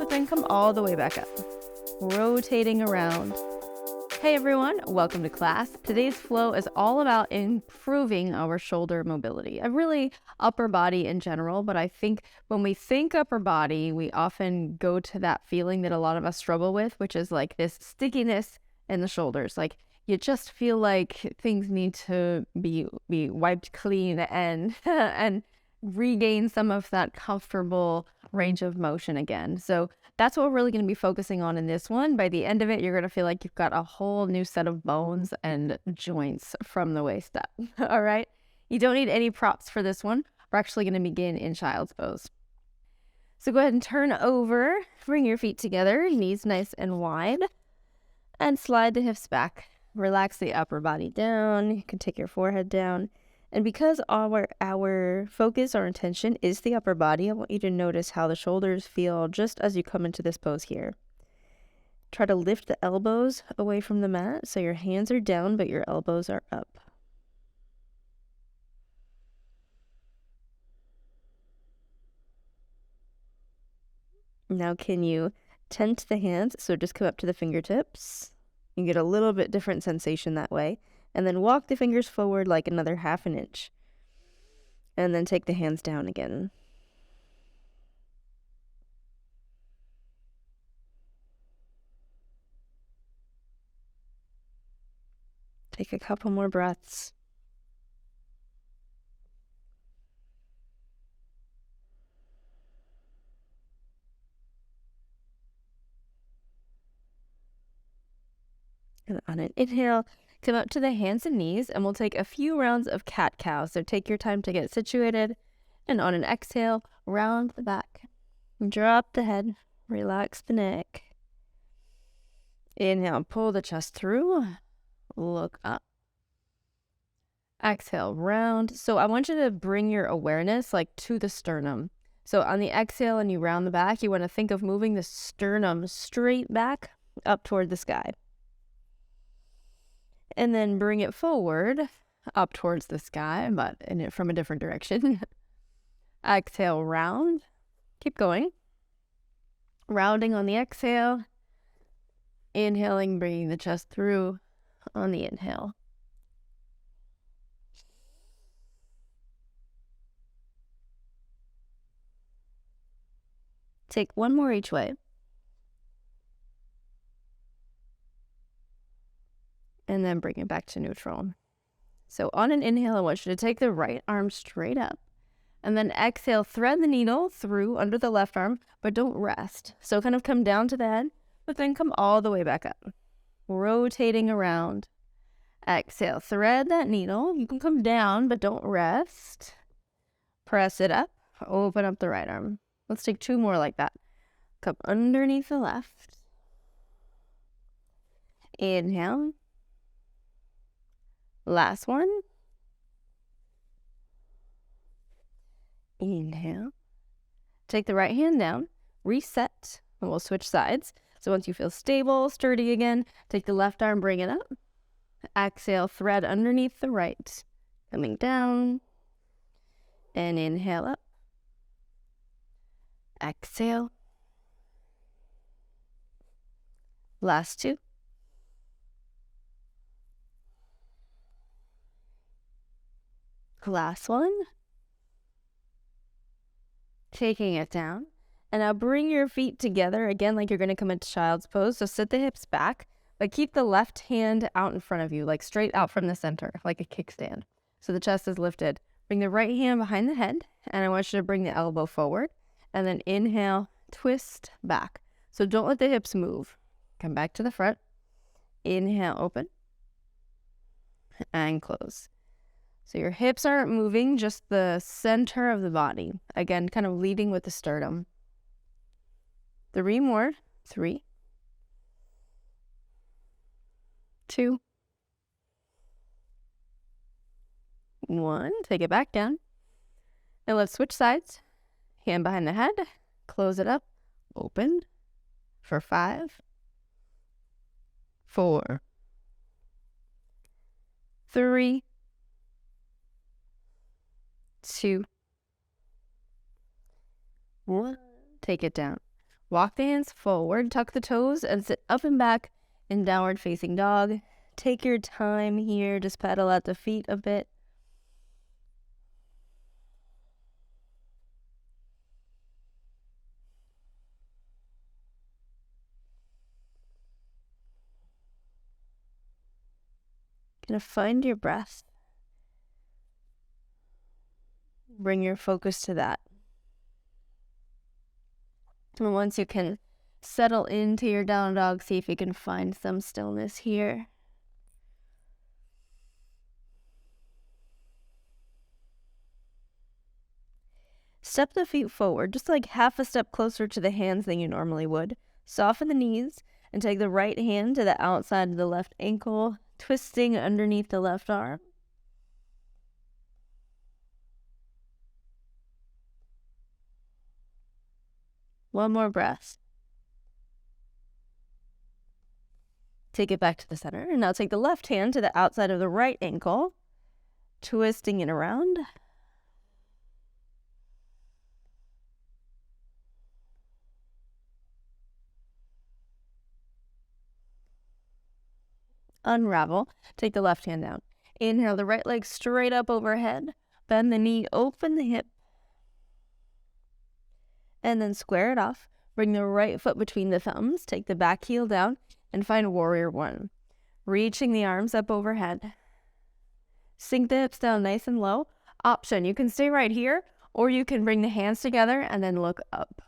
but then come all the way back up, rotating around. Hey everyone, welcome to class. Today's flow is all about improving our shoulder mobility, really upper body in general, but I think when we think upper body, we often go to that feeling that a lot of us struggle with, which is like this stickiness in the shoulders. Like you just feel like things need to be wiped clean and and regain some of that comfortable range of motion again. So that's what we're really going to be focusing on in this one. By the end of it, you're going to feel like you've got a whole new set of bones and joints from the waist up. All right. You don't need any props for this one. We're actually going to begin in child's pose. So go ahead and turn over, bring your feet together, knees nice and wide, and slide the hips back. Relax the upper body down. You can take your forehead down. And because our focus, our intention is the upper body, I want you to notice how the shoulders feel just as you come into this pose here. Try to lift the elbows away from the mat so your hands are down, but your elbows are up. Now can you tent the hands? So just come up to the fingertips. You get a little bit different sensation that way. And then walk the fingers forward like another 1/2 inch. And then take the hands down again. Take a couple more breaths. And on an inhale, come up to the hands and knees, and we'll take a few rounds of cat-cow. So take your time to get situated. And on an exhale, round the back. Drop the head. Relax the neck. Inhale, pull the chest through. Look up. Exhale, round. So I want you to bring your awareness like to the sternum. So on the exhale and you round the back, you want to think of moving the sternum straight back up toward the sky. And then bring it forward up towards the sky, but from a different direction. Exhale, round. Keep going. Rounding on the exhale. Inhaling, bringing the chest through on the inhale. Take one more each way. And then bring it back to neutral. So on an inhale, I want you to take the right arm straight up. And then exhale, thread the needle through under the left arm, but don't rest. So kind of come down to the head, but then come all the way back up. Rotating around. Exhale, thread that needle. You can come down, but don't rest. Press it up. Open up the right arm. Let's take 2 more like that. Come underneath the left. Inhale. Last one. Inhale. Take the right hand down, reset, and we'll switch sides. So once you feel stable, sturdy again, take the left arm, bring it up. Exhale, thread underneath the right, coming down, and inhale up. Exhale. Last 2. Last one. Taking it down. And now bring your feet together again like you're going to come into child's pose. So sit the hips back, but keep the left hand out in front of you, like straight out from the center, like a kickstand. So the chest is lifted. Bring the right hand behind the head, and I want you to bring the elbow forward. And then inhale, twist back. So don't let the hips move. Come back to the front. Inhale, open. And close. So your hips aren't moving, just the center of the body. Again, kind of leading with the sternum. 3 more. 3. 2. 1. Take it back down. And let's switch sides. Hand behind the head. Close it up. Open. For 5. 4. 3. 2. 1. Take it down. Walk the hands forward, tuck the toes, and sit up and back in downward facing dog. Take your time here, just pedal at the feet a bit. Gonna find your breath. Bring your focus to that. And once you can settle into your down dog, see if you can find some stillness here. Step the feet forward, just like half a step closer to the hands than you normally would. Soften the knees and take the right hand to the outside of the left ankle, twisting underneath the left arm. One more breath. Take it back to the center. And now take the left hand to the outside of the right ankle, twisting it around. Unravel. Take the left hand down. Inhale the right leg straight up overhead. Bend the knee, open the hip. And then square it off. Bring the right foot between the thumbs. Take the back heel down and find warrior one. Reaching the arms up overhead. Sink the hips down nice and low. Option, you can stay right here, or you can bring the hands together and then look up.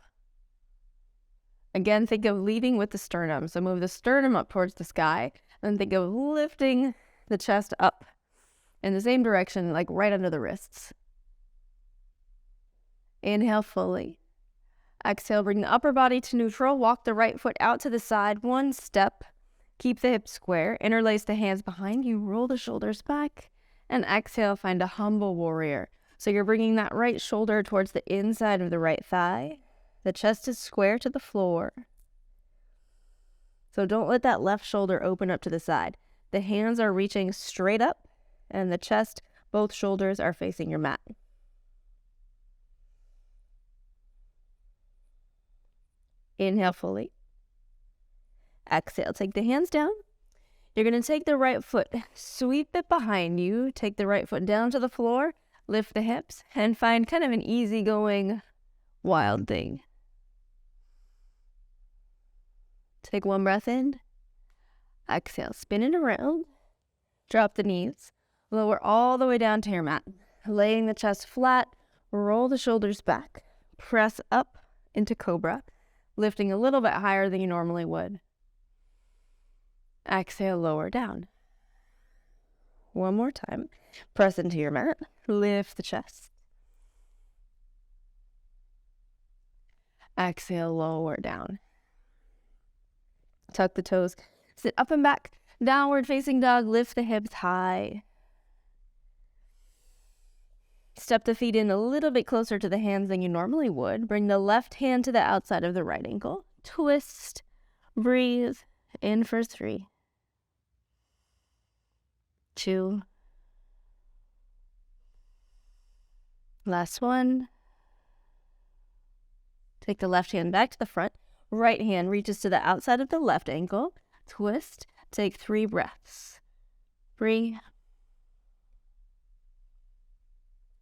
Again, think of leading with the sternum. So move the sternum up towards the sky, and think of lifting the chest up in the same direction, like right under the wrists. Inhale fully. Exhale, bring the upper body to neutral. Walk the right foot out to the side, one step. Keep the hips square. Interlace the hands behind you. Roll the shoulders back. And exhale, find a humble warrior. So you're bringing that right shoulder towards the inside of the right thigh. The chest is square to the floor. So don't let that left shoulder open up to the side. The hands are reaching straight up, and the chest, both shoulders are facing your mat. Inhale fully. Exhale, take the hands down. You're going to take the right foot, sweep it behind you, take the right foot down to the floor, lift the hips, and find kind of an easygoing wild thing. Take one breath in. Exhale, spin it around. Drop the knees. Lower all the way down to your mat. Laying the chest flat, roll the shoulders back. Press up into cobra, lifting a little bit higher than you normally would. Exhale, lower down. One more time. Press into your mat. Lift the chest. Exhale, lower down. Tuck the toes. Sit up and back. Downward facing dog. Lift the hips high. Step the feet in a little bit closer to the hands than you normally would. Bring the left hand to the outside of the right ankle. Twist. Breathe. In for 3, 2. Last one. Take the left hand back to the front. Right hand reaches to the outside of the left ankle. Twist. Take 3 breaths. 3,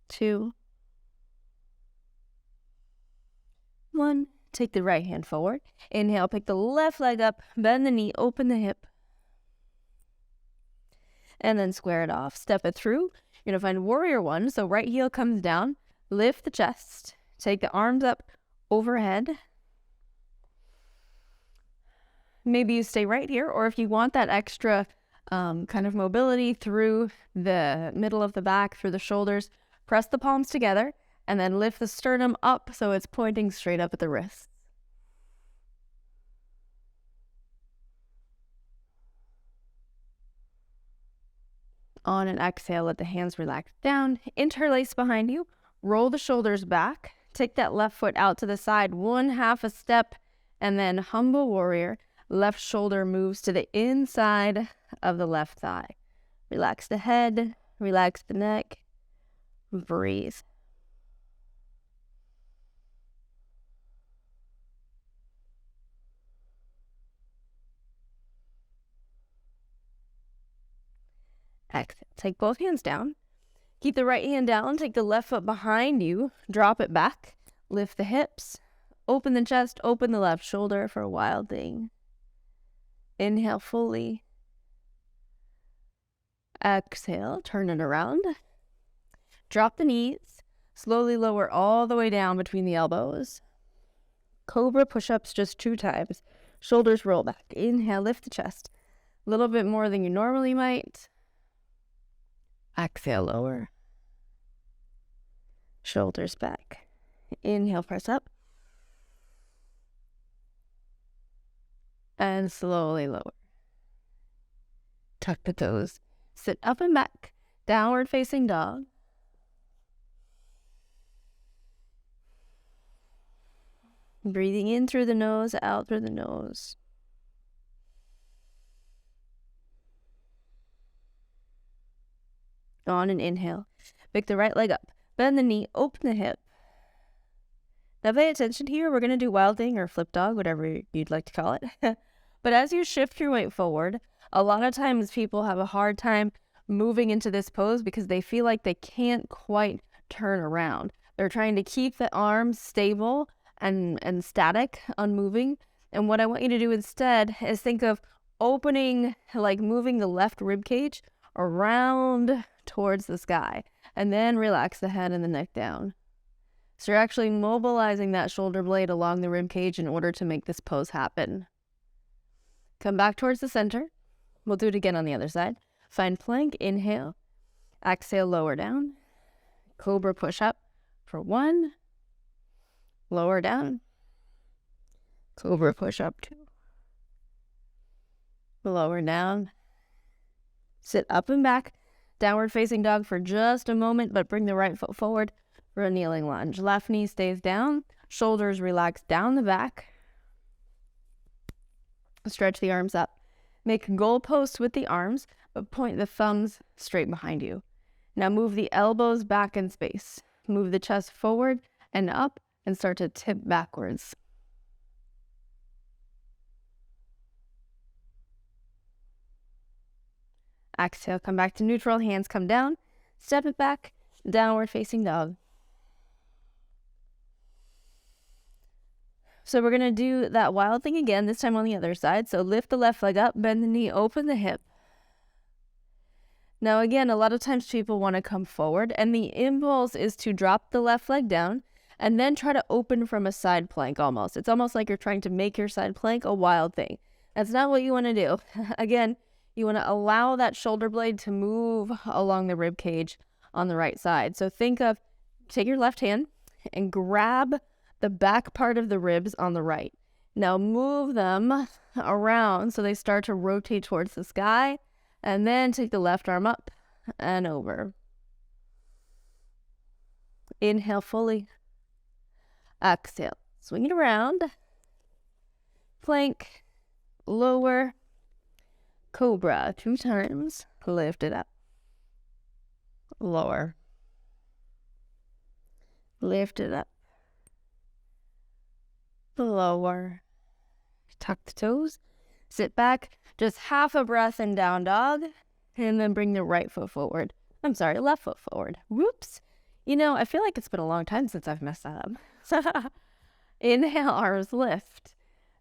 2, 1. Take the right hand forward. Inhale, pick the left leg up, bend the knee, open the hip. And then square it off. Step it through. You're going to find warrior one. So right heel comes down. Lift the chest. Take the arms up overhead. Maybe you stay right here, or if you want that extra kind of mobility through the middle of the back, through the shoulders, press the palms together and then lift the sternum up so it's pointing straight up at the wrists. On an exhale, let the hands relax down. Interlace behind you. Roll the shoulders back. Take that left foot out to the side, 1/2 a step, and then humble warrior. Left shoulder moves to the inside of the left thigh. Relax the head, relax the neck, breathe. Exhale. Take both hands down. Keep the right hand down. Take the left foot behind you. Drop it back. Lift the hips. Open the chest. Open the left shoulder for a wild thing. Inhale fully. Exhale. Turn it around. Drop the knees. Slowly lower all the way down between the elbows. Cobra push-ups just 2 times. Shoulders roll back. Inhale. Lift the chest. A little bit more than you normally might. Exhale, lower. Shoulders back. Inhale, press up. And slowly lower. Tuck the toes. Sit up and back. Downward facing dog. Breathing in through the nose, out through the nose. On an inhale. Pick the right leg up. Bend the knee, open the hip. Now pay attention here. We're going to do wild thing or flip dog, whatever you'd like to call it. But as you shift your weight forward, a lot of times people have a hard time moving into this pose because they feel like they can't quite turn around. They're trying to keep the arms stable and static, unmoving. And what I want you to do instead is think of opening, like moving the left rib cage around towards the sky, and then relax the head and the neck down. So you're actually mobilizing that shoulder blade along the rib cage in order to make this pose happen. Come back towards the center. We'll do it again on the other side. Find plank, inhale. Exhale, lower down. Cobra push up for 1. Lower down. Cobra push up 2. Lower down. Sit up and back. Downward facing dog for just a moment, but bring the right foot forward for a kneeling lunge. Left knee stays down. Shoulders relax down the back. Stretch the arms up. Make goalposts with the arms, but point the thumbs straight behind you. Now move the elbows back in space. Move the chest forward and up and start to tip backwards. Exhale, come back to neutral, hands come down, step it back, downward facing dog. So we're going to do that wild thing again, this time on the other side. So lift the left leg up, bend the knee, open the hip. Now again, a lot of times people want to come forward, and the impulse is to drop the left leg down and then try to open from a side plank almost. It's almost like you're trying to make your side plank a wild thing. That's not what you want to do. Again, you want to allow that shoulder blade to move along the rib cage on the right side. So take your left hand and grab the back part of the ribs on the right. Now move them around so they start to rotate towards the sky, and then take the left arm up and over. Inhale fully. Exhale. Swing it around. Plank. Lower. Cobra 2 times. Lift it up. Lower. Lift it up. Lower. Tuck the toes. Sit back. Just half a breath in down dog. And then bring the right foot forward. Left foot forward. Whoops. I feel like it's been a long time since I've messed that up. Inhale, arms lift.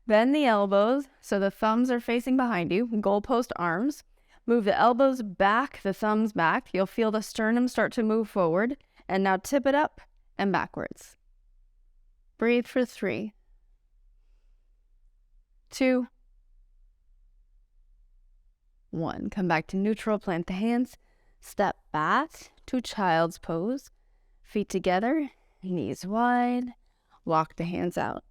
Bend the elbows so the thumbs are facing behind you. Goalpost arms. Move the elbows back, the thumbs back. You'll feel the sternum start to move forward. And now tip it up and backwards. Breathe for 3, 2, 1. Come back to neutral. Plant the hands. Step back to child's pose. Feet together. Knees wide. Walk the hands out.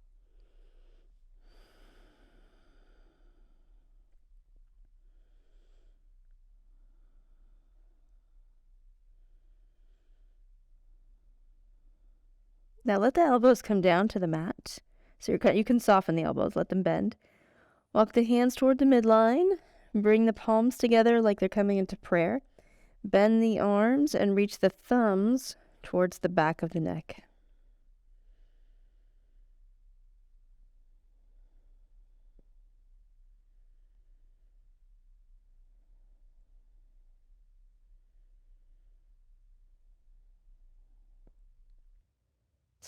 Now let the elbows come down to the mat. So you can soften the elbows, let them bend. Walk the hands toward the midline. Bring the palms together like they're coming into prayer. Bend the arms and reach the thumbs towards the back of the neck.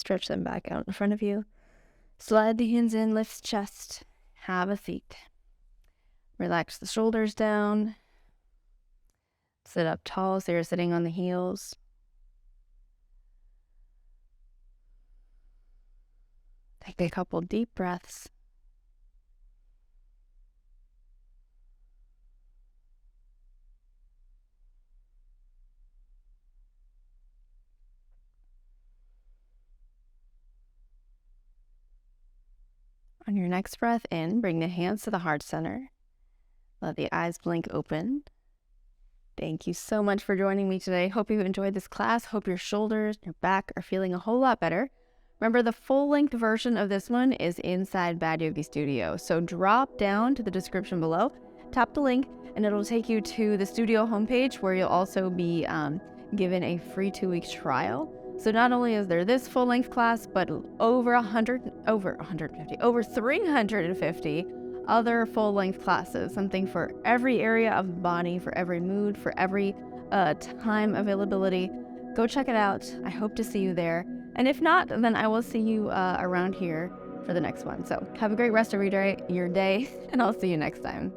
Stretch them back out in front of you. Slide the hands in, lift chest. Have a seat. Relax the shoulders down. Sit up tall so you're sitting on the heels. Take a couple deep breaths. On your next breath in, bring the hands to the heart center. Let the eyes blink open. Thank you so much for joining me today. Hope you enjoyed this class. Hope your shoulders, your back are feeling a whole lot better. Remember, the full-length version of this one is inside Bad Yogi Studio. So drop down to the description below, tap the link, and it'll take you to the studio homepage where you'll also be given a free 2-week trial. So not only is there this full-length class, but over 350 other full-length classes, something for every area of the body, for every mood, for every time availability. Go check it out. I hope to see you there. And if not, then I will see you around here for the next one. So have a great rest of your day, and I'll see you next time.